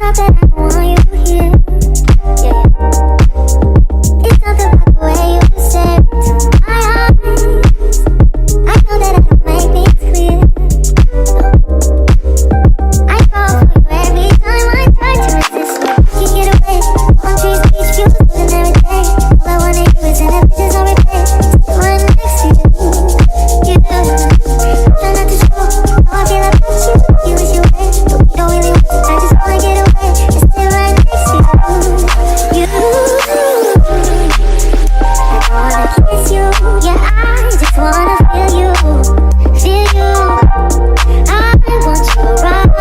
Not that I don't want you here. Yeah. It's something about the way you stare into my eyes. I know that I don't make things clear. I fall for you every time I try to resist you. You get away. Palm trees, beach views, and every day. All I wanna do is in the pictures on replay. Still right next to you. You do. Try not to show how I feel about you. You wish you were, but we don't really want to. I just wanna get away and stay right next to you. You. I wanna kiss you. Yeah, I just wanna feel you. Feel you. I want you around.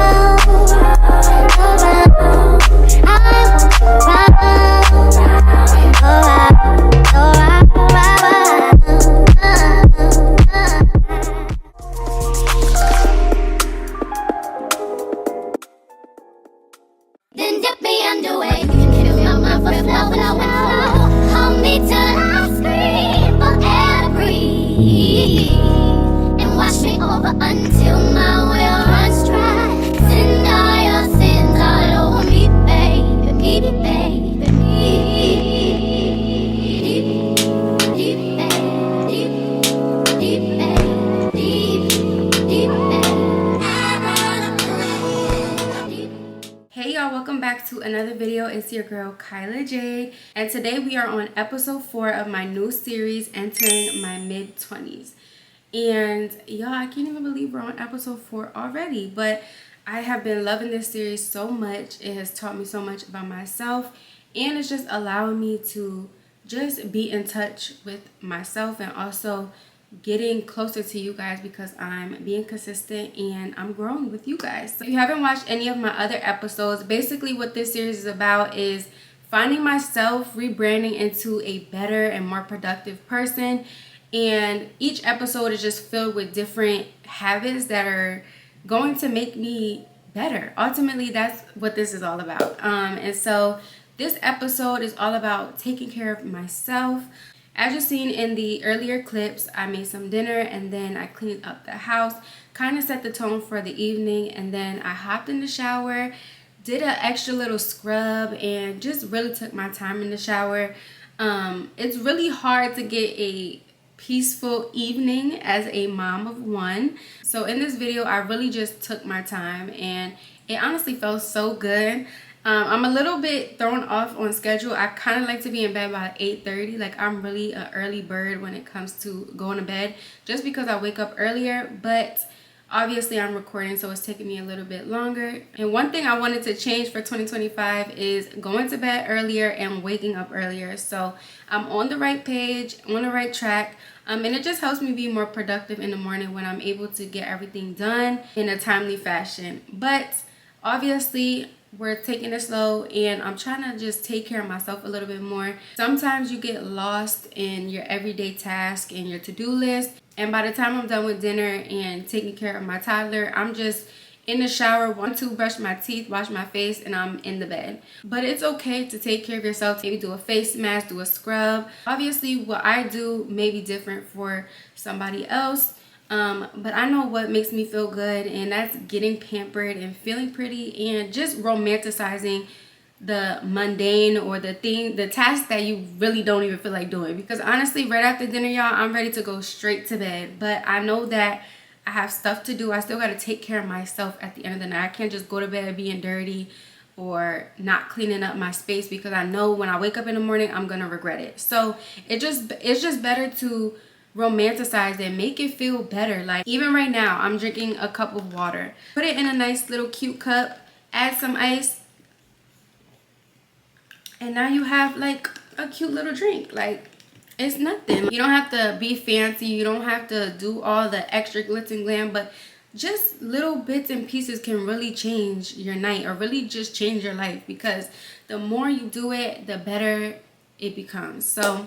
Then dip me underway. You can fill my mind for flow. Hold me till I scream for air to breathe. And wash me over until my will runs dry. Send all your sins all over me, baby, baby, Hey y'all, welcome back to another video. It's your girl kyla.jade, and today we are on episode 4 of my new series, Entering My Mid-20s. And y'all, I can't even believe we're on episode 4 already, but I have been loving this series so much. It has taught me so much about myself, and it's just allowing me to just be in touch with myself and also getting closer to you guys because I'm being consistent and I'm growing with you guys. So if you haven't watched any of my other episodes, basically what this series is about is finding myself, rebranding into a better and more productive person. And each episode is just filled with different habits that are going to make me better. Ultimately, that's what this is all about. And so this episode is all about taking care of myself. As you've seen in the earlier clips, I made some dinner and then I cleaned up the house, kind of set the tone for the evening, and then I hopped in the shower, did an extra little scrub, and just really took my time in the shower. It's really hard to get a peaceful evening as a mom of one. So in this video, I really just took my time and it honestly felt so good. I'm a little bit thrown off on schedule. I kind of like to be in bed by 8:30. Like, I'm really an early bird when it comes to going to bed just because I wake up earlier. But obviously I'm recording, so it's taking me a little bit longer. And one thing I wanted to change for 2025 is going to bed earlier and waking up earlier. So I'm on the right page, on the right track. And it just helps me be more productive in the morning when I'm able to get everything done in a timely fashion. But obviously, we're taking it slow and I'm trying to just take care of myself a little bit more. Sometimes you get lost in your everyday task and your to-do list, and by the time I'm done with dinner and taking care of my toddler, I'm just in the shower, want to brush my teeth, wash my face, and I'm in the bed. But it's okay to take care of yourself. Maybe do a face mask, do a scrub. Obviously what I do may be different for somebody else. But I know what makes me feel good, and that's getting pampered and feeling pretty and just romanticizing the mundane or the task that you really don't even feel like doing. Because honestly, right after dinner, y'all, I'm ready to go straight to bed. But I know that I have stuff to do. I still got to take care of myself at the end of the night. I can't just go to bed being dirty or not cleaning up my space because I know when I wake up in the morning, I'm going to regret it. So it's just better to romanticize it, make it feel better. Like, even right now, I'm drinking a cup of water. Put it in a nice little cute cup, add some ice, and now you have like a cute little drink. Like, it's nothing. You don't have to be fancy, you don't have to do all the extra glitz and glam, but just little bits and pieces can really change your night or really just change your life, because the more you do it, the better it becomes. So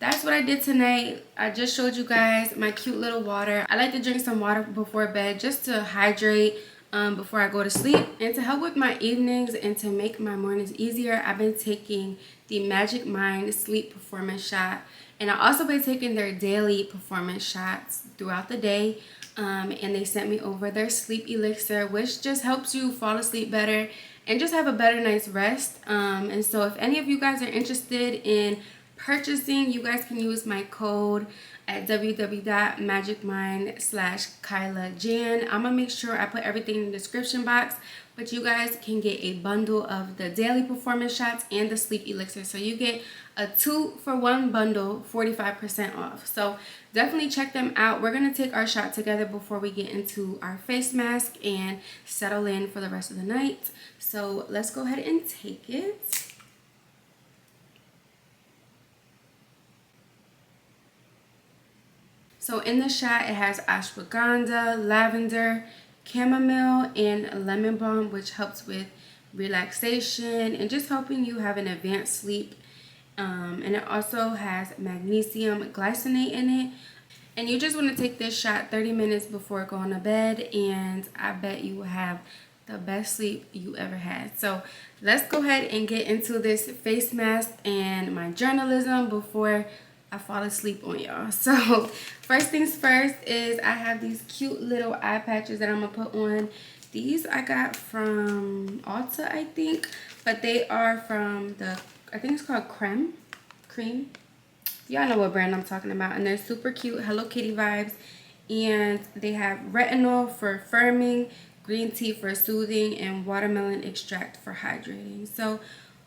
that's what I did tonight. I just showed you guys my cute little water. I like to drink some water before bed just to hydrate before I go to sleep. And to help with my evenings and to make my mornings easier, I've been taking the Magic Mind Sleep Performance Shot. And I also been taking their daily performance shots throughout the day. And they sent me over their sleep elixir, which just helps you fall asleep better and just have a better night's rest. And so if any of you guys are interested in purchasing, you guys can use my code at www.magicmind/kyla.jade. I'm gonna make sure I put everything in the description box, but you guys can get a bundle of the daily performance shots and the sleep elixir, so you get a 2-for-1 bundle, 45% off. So definitely check them out. We're gonna take our shot together before we get into our face mask and settle in for the rest of the night. So let's go ahead and take it. So in the shot, it has ashwagandha, lavender, chamomile, and lemon balm, which helps with relaxation and just helping you have an advanced sleep. And it also has magnesium glycinate in it. And you just want to take this shot 30 minutes before going to bed, and I bet you will have the best sleep you ever had. So let's go ahead and get into this face mask and my journalism before I fall asleep on y'all. So first things first is I have these cute little eye patches that I'm gonna put on. These I got from Ulta, I think, but they are from the, I think it's called Cream. Y'all know what brand I'm talking about, and they're super cute, Hello Kitty vibes, and they have retinol for firming, green tea for soothing, and watermelon extract for hydrating. So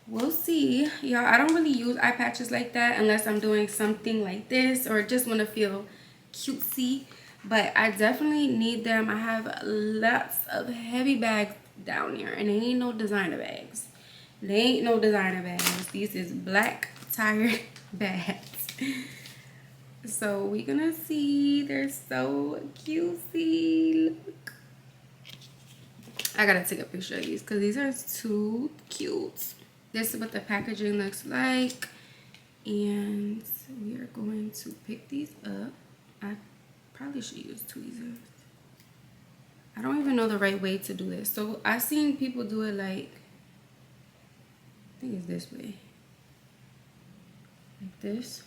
we'll see, y'all. I don't really use eye patches like that unless I'm doing something like this or just want to feel cutesy, but I definitely need them. I have lots of heavy bags down here, and they ain't no designer bags. These is black tired bags. So we're gonna see. They're so cutesy. Look, I gotta take a picture of these because these are too cute. This is what the packaging looks like, and we are going to pick these up. I probably should use tweezers. I don't even know the right way to do this. So I've seen people do it like, I think it's this way, like this.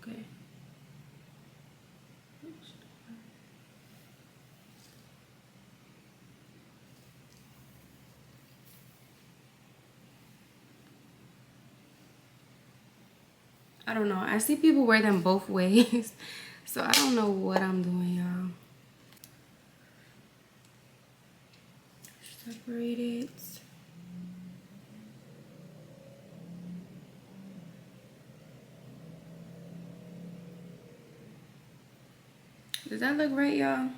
Okay. I don't know. I see people wear them both ways. So I don't know what I'm doing, y'all. Separate it. Does that look right, y'all?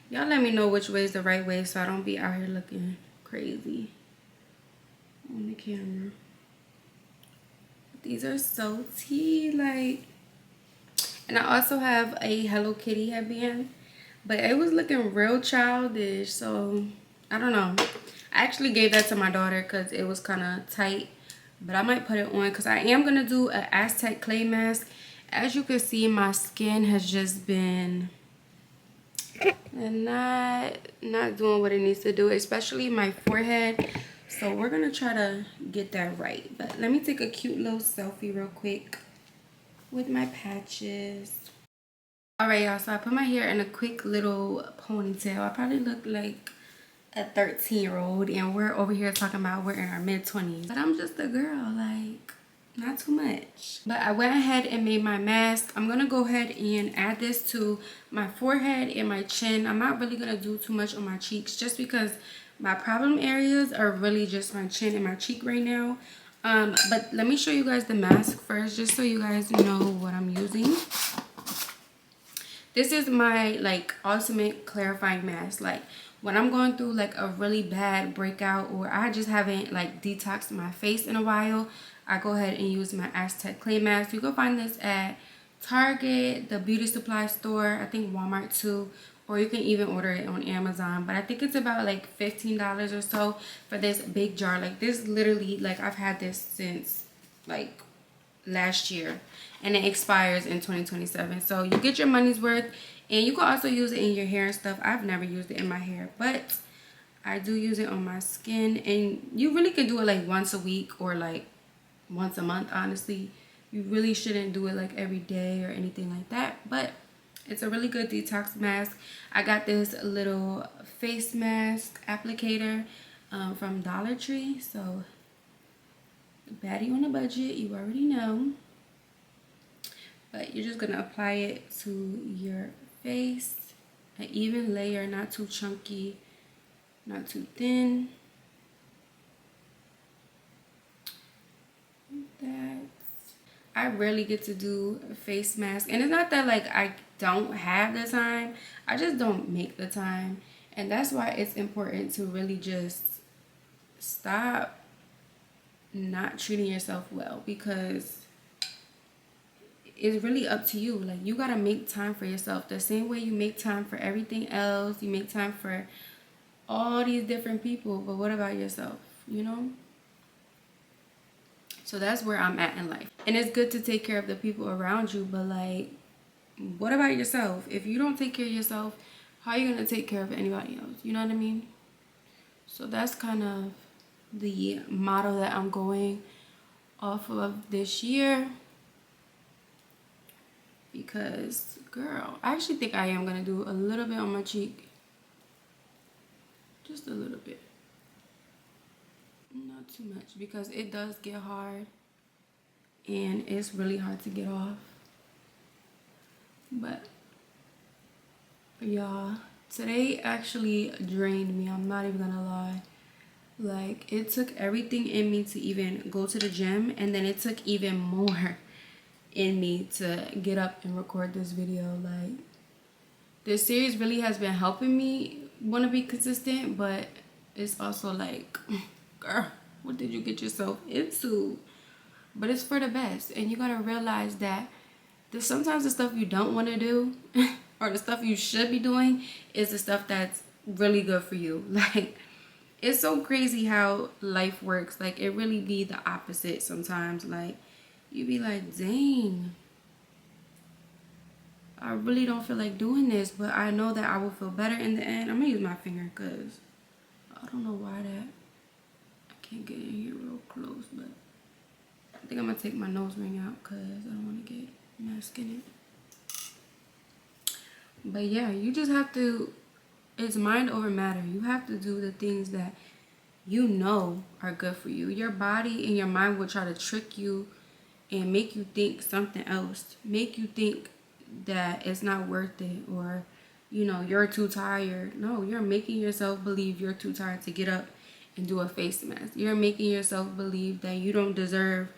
Y'all let me know which way is the right way so I don't be out here looking crazy on the camera. These are so tea, like. And I also have a Hello Kitty headband, but it was looking real childish, so I don't know. I actually gave that to my daughter because it was kind of tight, but I might put it on because I am gonna do an Aztec clay mask. As you can see, my skin has just been not doing what it needs to do, especially my forehead. So we're gonna try to get that right. But let me take a cute little selfie real quick with my patches. All right, y'all, so I put my hair in a quick little ponytail. I probably look like a 13-year-old, and we're over here talking about we're in our mid-20s. But I'm just a girl, like, not too much. But I went ahead and made my mask. I'm gonna go ahead and add this to my forehead and my chin. I'm not really gonna do too much on my cheeks just because my problem areas are really just my chin and my cheek right now. But let me show you guys the mask first, just so you guys know what I'm using. This is my like ultimate clarifying mask. Like when I'm going through like a really bad breakout, or I just haven't like detoxed my face in a while, I go ahead and use my Aztec clay mask. You can find this at Target, the beauty supply store, I think Walmart too, or you can even order it on Amazon. But I think it's about like $15 or so for this big jar. Like this literally, like I've had this since like last year, and it expires in 2027. So you get your money's worth, and you can also use it in your hair and stuff. I've never used it in my hair, but I do use it on my skin, and you really can do it like once a week or like once a month, honestly. You really shouldn't do it like every day or anything like that, but it's a really good detox mask. I got this little face mask applicator from Dollar Tree. So, baddie on a budget, you already know. But you're just going to apply it to your face. An even layer, not too chunky, not too thin. I rarely get to do a face mask, and it's not that like I don't have the time, I just don't make the time. And that's why it's important to really just stop not treating yourself well, because it's really up to you. Like, you gotta make time for yourself the same way you make time for everything else. You make time for all these different people, but what about yourself, you know? So that's where I'm at in life. And it's good to take care of the people around you, but like, what about yourself? If you don't take care of yourself, how are you going to take care of anybody else? You know what I mean? So that's kind of the motto that I'm going off of this year. Because, girl, I actually think I am going to do a little bit on my cheek. Just a little bit. Not too much, because it does get hard. And it's really hard to get off. But y'all, today actually drained me. I'm not even gonna lie. Like, it took everything in me to even go to the gym, and then it took even more in me to get up and record this video. Like, this series really has been helping me want to be consistent, but it's also like, girl, what did you get yourself into? But it's for the best, and you gotta realize that sometimes the stuff you don't want to do or the stuff you should be doing is the stuff that's really good for you. Like, it's so crazy how life works. Like, it really be the opposite sometimes. Like, you be like, dang, I really don't feel like doing this, but I know that I will feel better in the end. I'm gonna use my finger because I don't know why that I can't get in here real close, but I think I'm gonna take my nose ring out because I don't want to get mask in it. But yeah, you just have to, it's mind over matter. You have to do the things that you know are good for you. Your body and your mind will try to trick you and make you think something else, make you think that it's not worth it, or you know, you're too tired. No, you're making yourself believe you're too tired to get up and do a face mask. You're making yourself believe that you don't deserve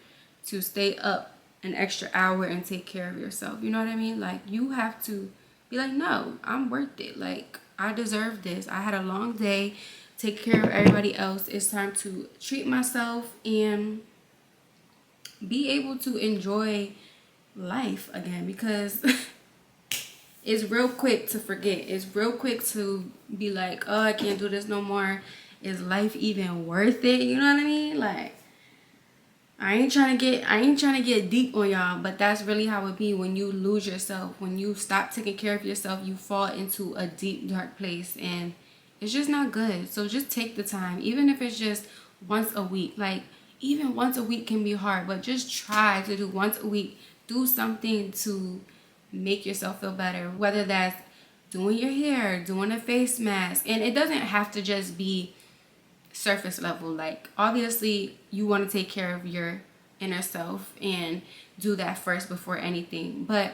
to stay up an extra hour and take care of yourself. You know what I mean? Like, you have to be like, no, I'm worth it. Like, I deserve this. I had a long day. Take care of everybody else. It's time to treat myself and be able to enjoy life again, because it's real quick to forget. It's real quick to be like, oh, I can't do this no more. Is life even worth it? You know what I mean? Like, I ain't trying to get deep on y'all, but that's really how it be when you lose yourself. When you stop taking care of yourself, you fall into a deep, dark place, and it's just not good. So just take the time, even if it's just once a week. Like, even once a week can be hard, but just try to do once a week. Do something to make yourself feel better, whether that's doing your hair, doing a face mask. And it doesn't have to just be surface level. Like, obviously you want to take care of your inner self and do that first before anything, but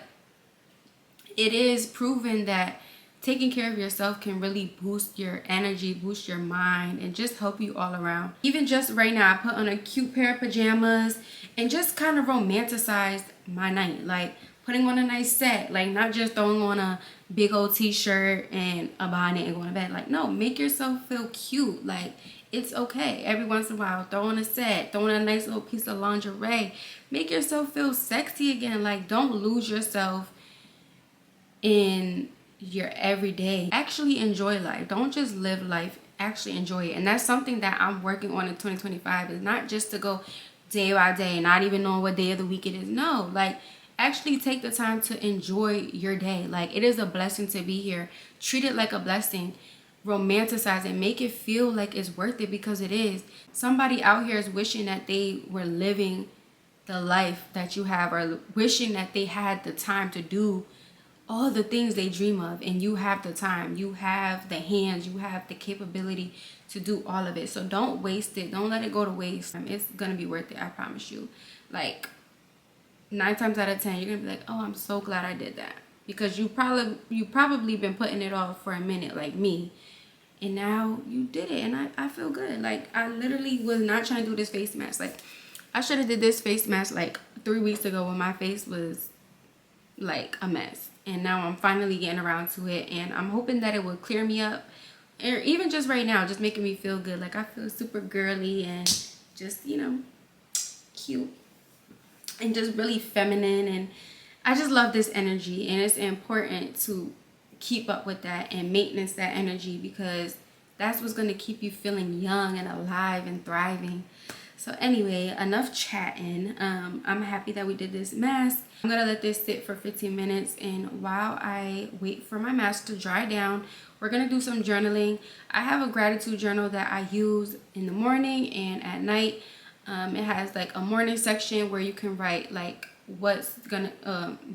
it is proven that taking care of yourself can really boost your energy, boost your mind, and just help you all around. Even just right now, I put on a cute pair of pajamas and just kind of romanticized my night. Like, putting on a nice set, like not just throwing on a big old t-shirt and a bonnet and going to bed. Like, no, make yourself feel cute. Like, it's okay. Every once in a while, throw on a set, throw on a nice little piece of lingerie. Make yourself feel sexy again. Like, don't lose yourself in your everyday. Actually enjoy life. Don't just live life. Actually enjoy it. And that's something that I'm working on in 2025. Is not just to go day by day, not even knowing what day of the week it is. No, like, actually take the time to enjoy your day. Like, it is a blessing to be here. Treat it like a blessing. Romanticize it. Make it feel like it's worth it, because it is. Somebody out here is wishing that they were living the life that you have, or wishing that they had the time to do all the things they dream of, and you have the time, you have the hands, you have the capability to do all of it. So don't waste it. Don't let it go to waste. It's gonna be worth it, I promise you. Like 9 times out of 10 you're gonna be like, oh, I'm so glad I did that, because you probably been putting it off for a minute, like me, and now you did it, and I feel good. Like, I literally was not trying to do this face mask. Like, I should have did this face mask like 3 weeks ago when my face was like a mess, and now I'm finally getting around to it, and I'm hoping that it will clear me up, or even just right now, just making me feel good. Like, I feel super girly and just, you know, cute and just really feminine, and I just love this energy, and it's important to keep up with that and maintenance that energy, because that's what's going to keep you feeling young and alive and thriving. So anyway, enough chatting. I'm happy that we did this mask. I'm gonna let this sit for 15 minutes, and while I wait for my mask to dry down, we're gonna do some journaling. I have a gratitude journal that I use in the morning and at night. It has like a morning section where you can write like what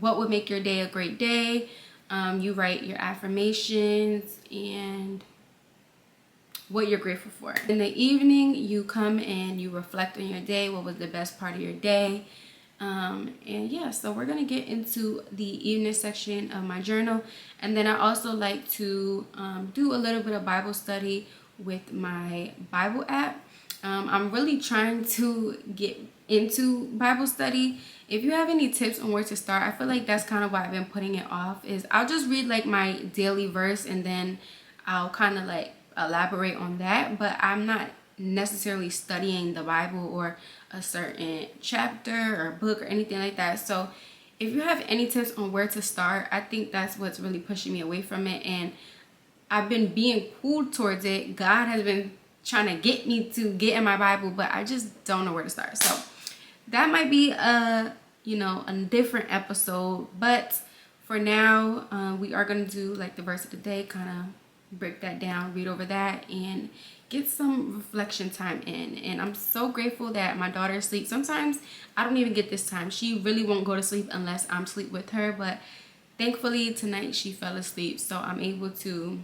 would make your day a great day. You write your affirmations and what you're grateful for. In the evening, you come and you reflect on your day. What was the best part of your day? And yeah, so we're gonna get into the evening section of my journal, and then I also like to do a little bit of Bible study with my Bible app. I'm really trying to get into Bible study. If you have any tips on where to start, I feel like that's kind of why I've been putting it off. Is I'll just read like my daily verse, and then I'll kind of like elaborate on that, but I'm not necessarily studying the Bible or a certain chapter or book or anything like that. So if you have any tips on where to start, I think that's what's really pushing me away from it, and I've been being pulled towards it. God has been trying to get me to get in my Bible, but I just don't know where to start. So that might be a different episode, but for now, we are going to do like the verse of the day, kind of break that down, read over that, and get some reflection time in. And I'm so grateful that my daughter is asleep. Sometimes I don't even get this time. She really won't go to sleep unless I'm asleep with her, but thankfully tonight she fell asleep, so I'm able to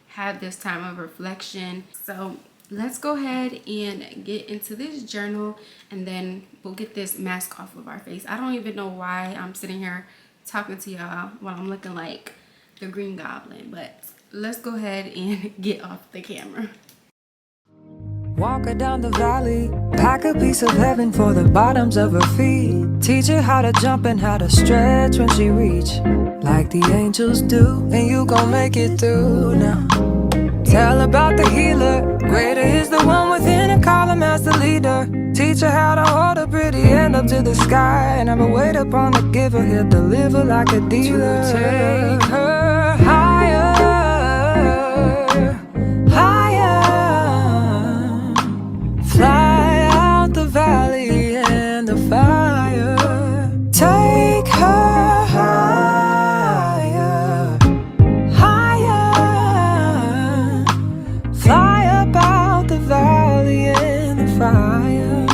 have this time of reflection. So let's go ahead and get into this journal, and then we'll get this mask off of our face. I don't even know why I'm sitting here talking to y'all while I'm looking like the Green Goblin, but let's go ahead and get off the camera. Walk her down the valley, pack a piece of heaven for the bottoms of her feet. Teach her how to jump and how to stretch when she reach, like the angels do, and you gon' make it through now. Tell about the healer, greater is the one within, and call him as the leader. Teach her how to hold a pretty hand up to the sky, and never wait upon the giver, he'll deliver like a dealer. To take her higher, higher. Fly out the valley and the fire. Take her higher, higher. Fly up out the valley and the fire.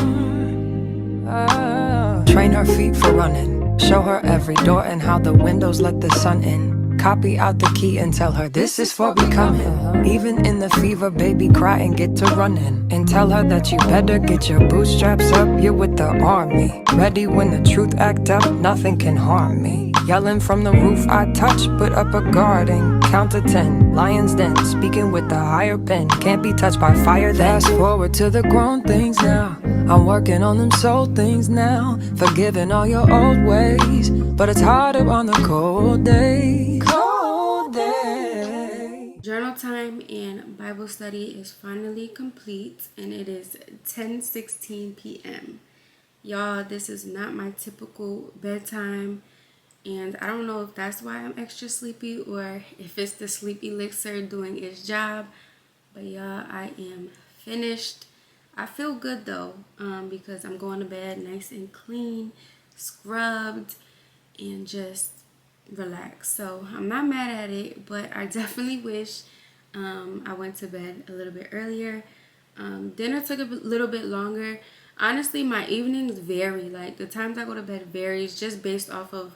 Train her feet for running. Show her every door and how the windows let the sun in. Copy out the key and tell her this is for becoming. Even in the fever, baby, cry and get to running. And tell her that you better get your bootstraps up. You're with the army, ready when the truth act up. Nothing can harm me. Yelling from the roof I touch, put up a guard and count to 10. Lion's den, speaking with the higher pen. Can't be touched by fire then. Fast forward to the grown things now. I'm working on them soul things now. Forgiving all your old ways, but it's harder on the cold days. Cold day. Journal time and Bible study is finally complete, and it is 10:16 p.m. Y'all, this is not my typical bedtime, and I don't know if that's why I'm extra sleepy or if it's the sleep elixir doing its job, but y'all, I am finished. I feel good though, because I'm going to bed nice and clean, scrubbed, and just relaxed. So I'm not mad at it, but I definitely wish I went to bed a little bit earlier. Dinner took a little bit longer. honestly, my evenings vary. Like the times I go to bed varies just based off of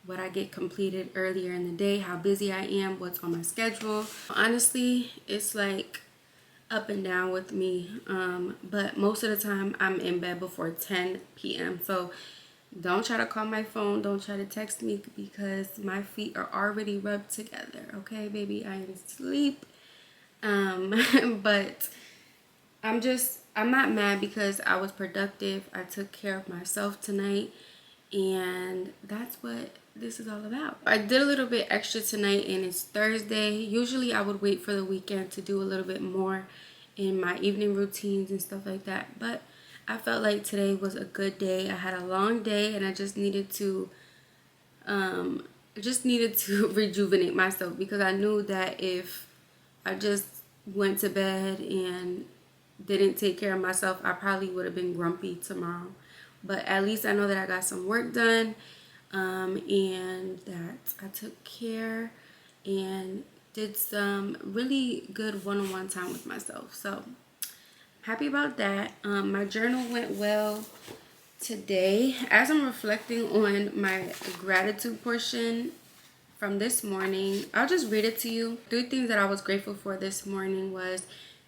what I get completed earlier in the day, how busy I am, what's on my schedule. Honestly, it's like up and down with me. But most of the time I'm in bed before 10 p.m. So don't try to call my phone, don't try to text me, because my feet are already rubbed together. Okay, baby, I am asleep. But I'm not mad because I was productive. I took care of myself tonight, and that's what this is all about. I did a little bit extra tonight, and it's Thursday. Usually I would wait for the weekend to do a little bit more in my evening routines and stuff like that, but I felt like today was a good day. I had a long day, and I just needed to rejuvenate myself, because I knew that if I just went to bed and didn't take care of myself, I probably would have been grumpy tomorrow. But at least I know that I got some work done, and that I took care and did some really good one-on-one time with myself. So happy about that. My journal went well today. As I'm reflecting on my gratitude portion from this morning, I'll just read it to you. 3 things that I was grateful for this morning was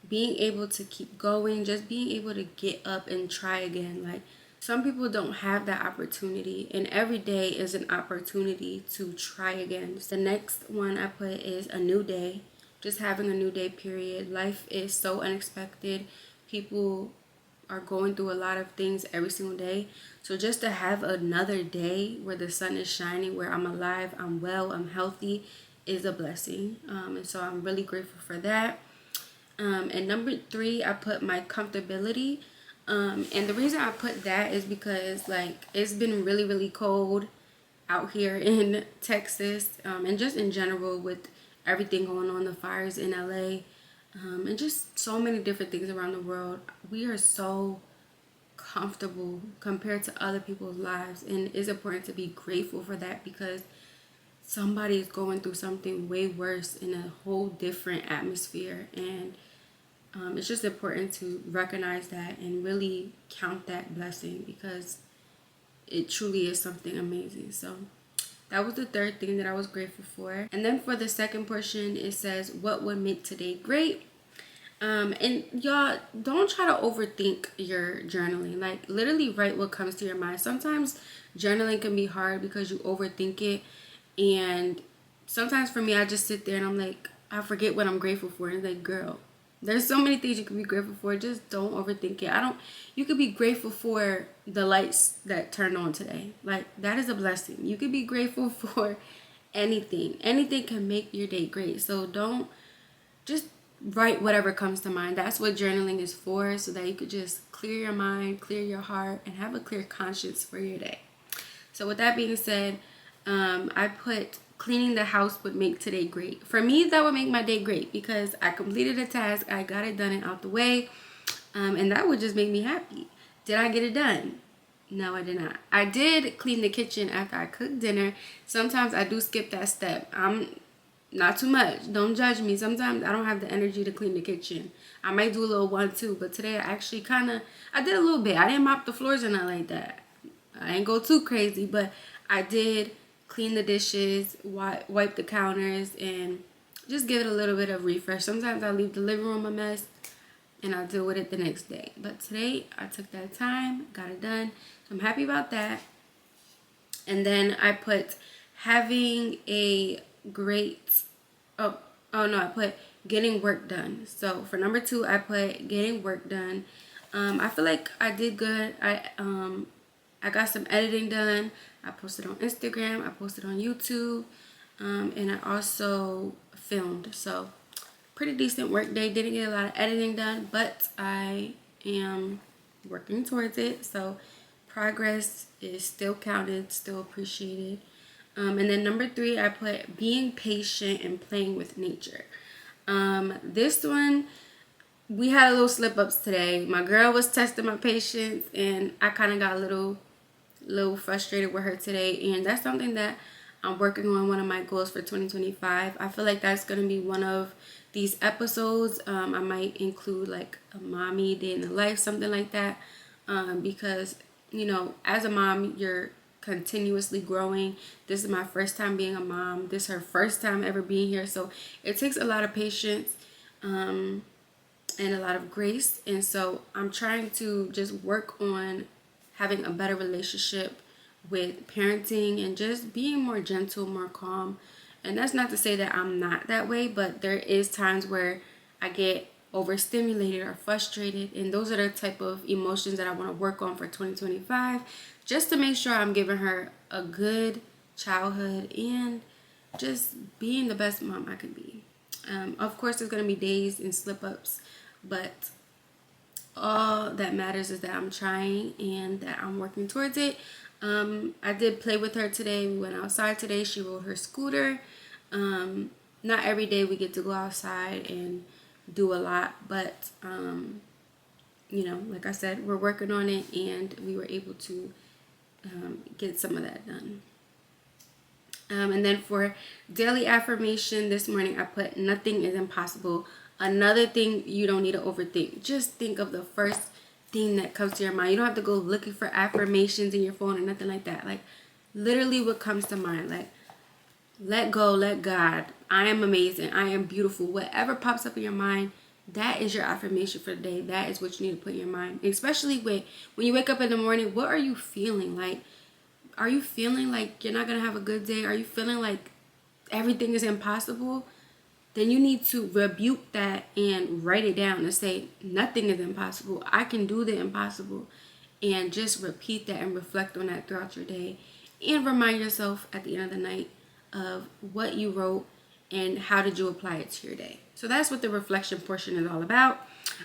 being able to keep going, just being able to get up and try again. Like, some people don't have that opportunity, and every day is an opportunity to try again. The next one I put is a new day, just having a new day, period. Life is so unexpected. People are going through a lot of things every single day. So just to have another day where the sun is shining, where I'm alive, I'm well, I'm healthy, is a blessing. And so I'm really grateful for that. And number 3, I put my comfortability. And the reason I put that is because, like, it's been really, really cold out here in Texas, and just in general with everything going on, the fires in LA, and just so many different things around the world. We are so comfortable compared to other people's lives, and it's important to be grateful for that, because somebody is going through something way worse in a whole different atmosphere. And it's just important to recognize that and really count that blessing, because it truly is something amazing. So that was the 3rd thing that I was grateful for. And then for the second portion, it says, what would make today great? And y'all, don't try to overthink your journaling. Like, literally write what comes to your mind. Sometimes journaling can be hard because you overthink it. And sometimes for me, I just sit there and I'm like, I forget what I'm grateful for. And it's like, girl, there's so many things you can be grateful for. Just don't overthink it. You could be grateful for the lights that turned on today. Like, that is a blessing. You could be grateful for anything. Anything can make your day great. So just write whatever comes to mind. That's what journaling is for, so that you could just clear your mind, clear your heart, and have a clear conscience for your day. So with that being said, I put cleaning the house would make today great. For me, that would make my day great, because I completed a task, I got it done and out the way, and that would just make me happy. Did I get it done? No, I did not. I did clean the kitchen after I cooked dinner. Sometimes I do skip that step. Not too much. Don't judge me. Sometimes I don't have the energy to clean the kitchen. I might do a little 1-2, but today I actually I did a little bit. I didn't mop the floors or nothing like that. I didn't go too crazy, but I did clean the dishes, wipe the counters, and just give it a little bit of refresh. Sometimes I leave the living room a mess, and I'll deal with it the next day. But today I took that time, got it done. So I'm happy about that. And then I put having a great, I put getting work done. So for number 2, I put getting work done. I feel like I did good. I got some editing done. I posted on Instagram, I posted on YouTube, and I also filmed. So pretty decent work day. Didn't get a lot of editing done, but I am working towards it. So progress is still counted, still appreciated. And then number 3, I put being patient and playing with nature. This one, we had a little slip-ups today. My girl was testing my patience, and I kind of got a little frustrated with her today. And that's something that I'm working on, one of my goals for 2025. I feel like that's going to be one of these episodes. I might include like a mommy day in the life, something like that. because, you know, as a mom, you're continuously growing. This is my first time being a mom. This is her first time ever being here. So it takes a lot of patience and a lot of grace. And so I'm trying to just work on having a better relationship with parenting and just being more gentle, more calm. And that's not to say that I'm not that way, but there is times where I get overstimulated or frustrated, and those are the type of emotions that I want to work on for 2025, just to make sure I'm giving her a good childhood and just being the best mom I could be. Of course, there's going to be days and slip-ups, but all that matters is that I'm trying and that I'm working towards it. I did play with her today. We went outside today. She rode her scooter. Not every day we get to go outside and do a lot, but you know, like I said, we're working on it, and we were able to get some of that done. And then for daily affirmation this morning, I put nothing is impossible. Another thing you don't need to overthink. Just think of the first thing that comes to your mind. You don't have to go looking for affirmations in your phone or nothing like that. Like literally what comes to mind. Like let go, let God. I am amazing. I am beautiful. Whatever pops up in your mind, that is your affirmation for the day. That is what you need to put in your mind. Especially when you wake up in the morning, what are you feeling? Like, are you feeling like you're not going to have a good day? Are you feeling like everything is impossible? Then you need to rebuke that and write it down and say, nothing is impossible. I can do the impossible. And just repeat that and reflect on that throughout your day. And remind yourself at the end of the night of what you wrote and how did you apply it to your day. So that's what the reflection portion is all about.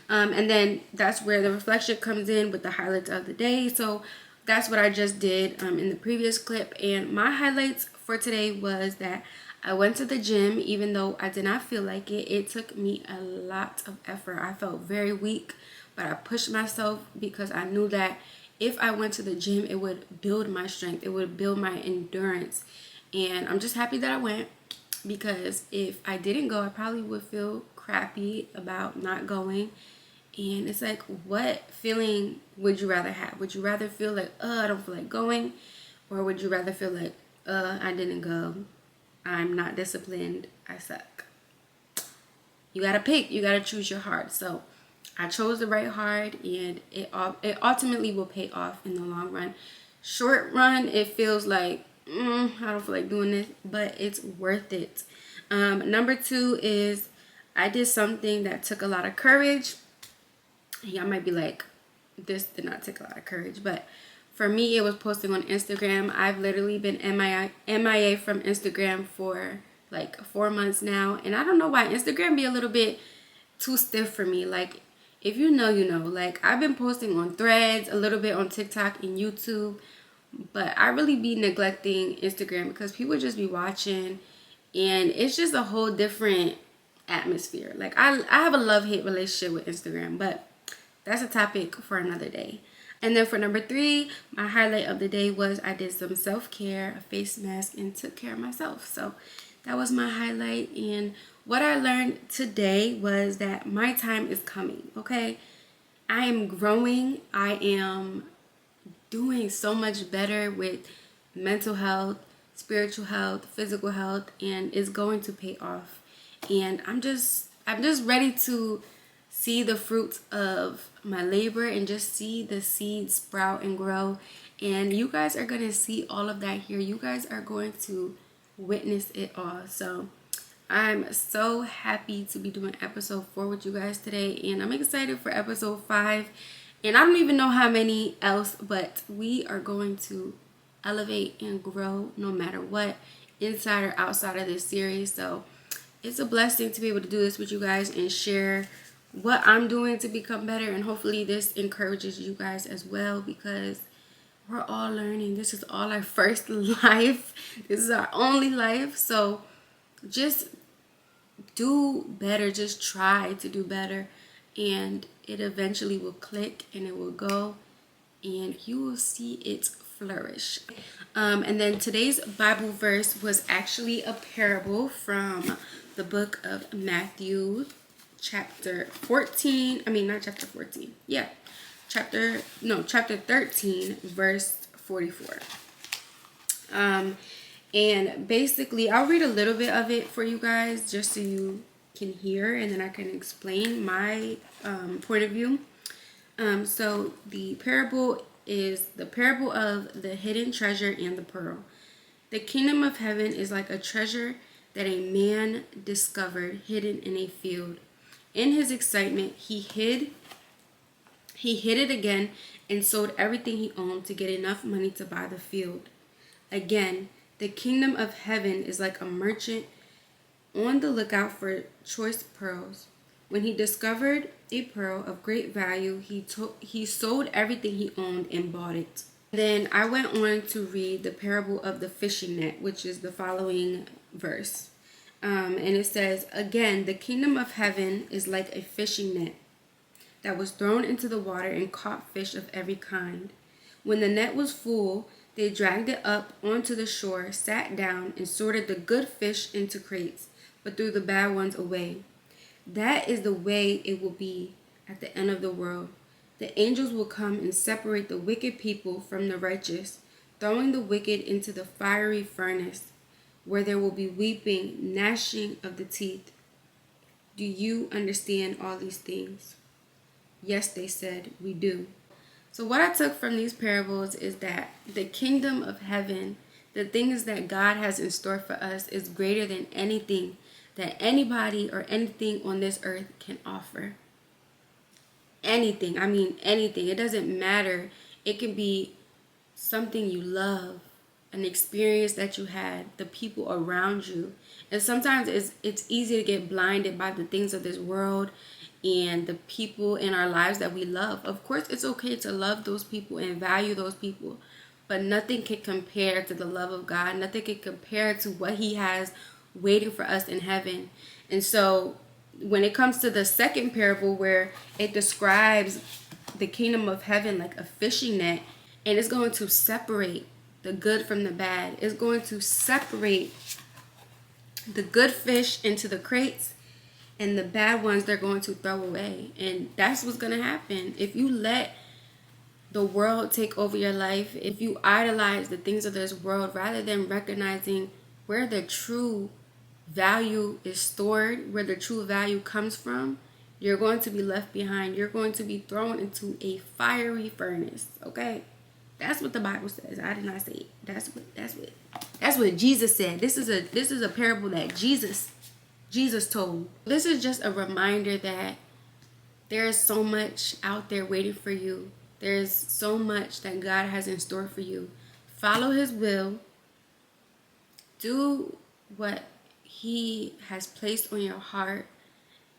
And then that's where the reflection comes in with the highlights of the day. So that's what I just did in the previous clip. And my highlights for today was that I went to the gym, even though I did not feel like it. It took me a lot of effort. I felt very weak, but I pushed myself because I knew that if I went to the gym, it would build my strength. It would build my endurance. And I'm just happy that I went, because if I didn't go, I probably would feel crappy about not going. And it's like, what feeling would you rather have? Would you rather feel like, I don't feel like going? Or would you rather feel like, I didn't go, I'm not disciplined, I suck? You gotta pick. You gotta choose your heart. So I chose the right heart, and it ultimately will pay off in the long run. Short run, it feels like, I don't feel like doing this, but it's worth it. Number 2 is I did something that took a lot of courage. Y'all might be like, this did not take a lot of courage, but for me, it was posting on Instagram. I've literally been MIA from Instagram for like 4 months now, and I don't know why Instagram be a little bit too stiff for me. Like, if you know, you know. Like, I've been posting on Threads, a little bit on TikTok and YouTube, but I really be neglecting Instagram because people just be watching, and it's just a whole different atmosphere. Like, I have a love-hate relationship with Instagram, but that's a topic for another day. And then for number 3, my highlight of the day was I did some self-care, a face mask, and took care of myself. So that was my highlight. And what I learned today was that my time is coming, okay? I am growing. I am doing so much better with mental health, spiritual health, physical health, and it's going to pay off. And I'm just ready to see the fruits of my labor and just see the seeds sprout and grow. And you guys are going to see all of that here. You guys are going to witness it all. So I'm so happy to be doing episode 4 with you guys today, and I'm excited for episode 5, and I don't even know how many else, but we are going to elevate and grow no matter what, inside or outside of this series. So it's a blessing to be able to do this with you guys and share what I'm doing to become better, and hopefully this encourages you guys as well, because we're all learning. This is all our first life. This is our only life. So just do better. Just try to do better, and it eventually will click and it will go, and you will see it flourish. And then today's Bible verse was actually a parable from the book of Matthew, chapter 14. chapter 13, verse 44. And basically, I'll read a little bit of it for you guys just so you can hear, and then I can explain my point of view. So the parable is the parable of the hidden treasure and the pearl. The kingdom of heaven is like a treasure that a man discovered hidden in a field. In his excitement, he hid it again and sold everything he owned to get enough money to buy the field. Again, the kingdom of heaven is like a merchant on the lookout for choice pearls. When he discovered a pearl of great value, he sold everything he owned and bought it. Then I went on to read the parable of the fishing net, which is the following verse. And it says, again, the kingdom of heaven is like a fishing net that was thrown into the water and caught fish of every kind. When the net was full, they dragged it up onto the shore, sat down, and sorted the good fish into crates, but threw the bad ones away. That is the way it will be at the end of the world. The angels will come and separate the wicked people from the righteous, throwing the wicked into the fiery furnace, where there will be weeping, gnashing of the teeth. Do you understand all these things? Yes, they said, we do. So what I took from these parables is that the kingdom of heaven, the things that God has in store for us, is greater than anything that anybody or anything on this earth can offer. Anything. I mean anything. It doesn't matter. It can be something you love, an experience that you had, the people around you. And sometimes it's easy to get blinded by the things of this world and the people in our lives that we love. Of course, it's okay to love those people and value those people, but nothing can compare to the love of God. Nothing can compare to what He has waiting for us in heaven. And so when it comes to the second parable, where it describes the kingdom of heaven like a fishing net, and it's going to separate the good from the bad. It's going to separate the good fish into the crates, and the bad ones they're going to throw away. And that's what's going to happen. If you let the world take over your life, if you idolize the things of this world rather than recognizing where the true value is stored, where the true value comes from, you're going to be left behind. You're going to be thrown into a fiery furnace. Okay? That's what the Bible says. I did not say it. That's what Jesus said. This is a parable that Jesus told. This is just a reminder that there is so much out there waiting for you. There is so much that God has in store for you. Follow His will. Do what He has placed on your heart,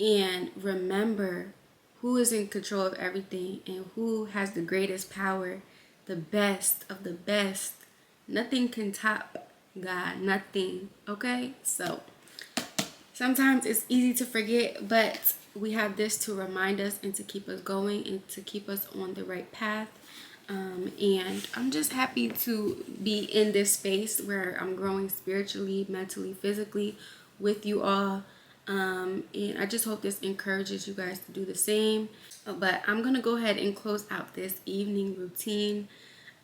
and remember who is in control of everything and who has the greatest power, the best of the best. Nothing can top God. Nothing. Okay? So sometimes it's easy to forget, but we have this to remind us and to keep us going and to keep us on the right path. And I'm just happy to be in this space where I'm growing spiritually, mentally, physically with you all. And I just hope this encourages you guys to do the same. But I'm going to go ahead and close out this evening routine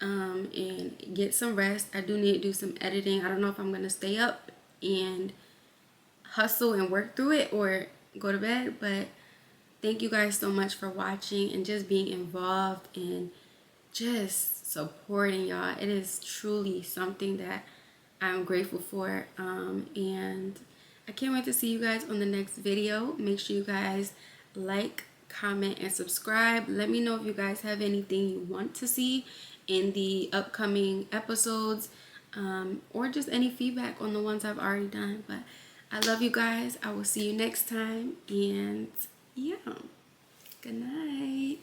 and get some rest. I do need to do some editing. I don't know if I'm going to stay up and hustle and work through it or go to bed. But thank you guys so much for watching and just being involved and just supporting y'all. It is truly something that I'm grateful for. And I can't wait to see you guys on the next video. Make sure you guys like, comment, and subscribe. Let me know if you guys have anything you want to see in the upcoming episodes, or just any feedback on the ones I've already done. But I love you guys. I will see you next time. And yeah, good night.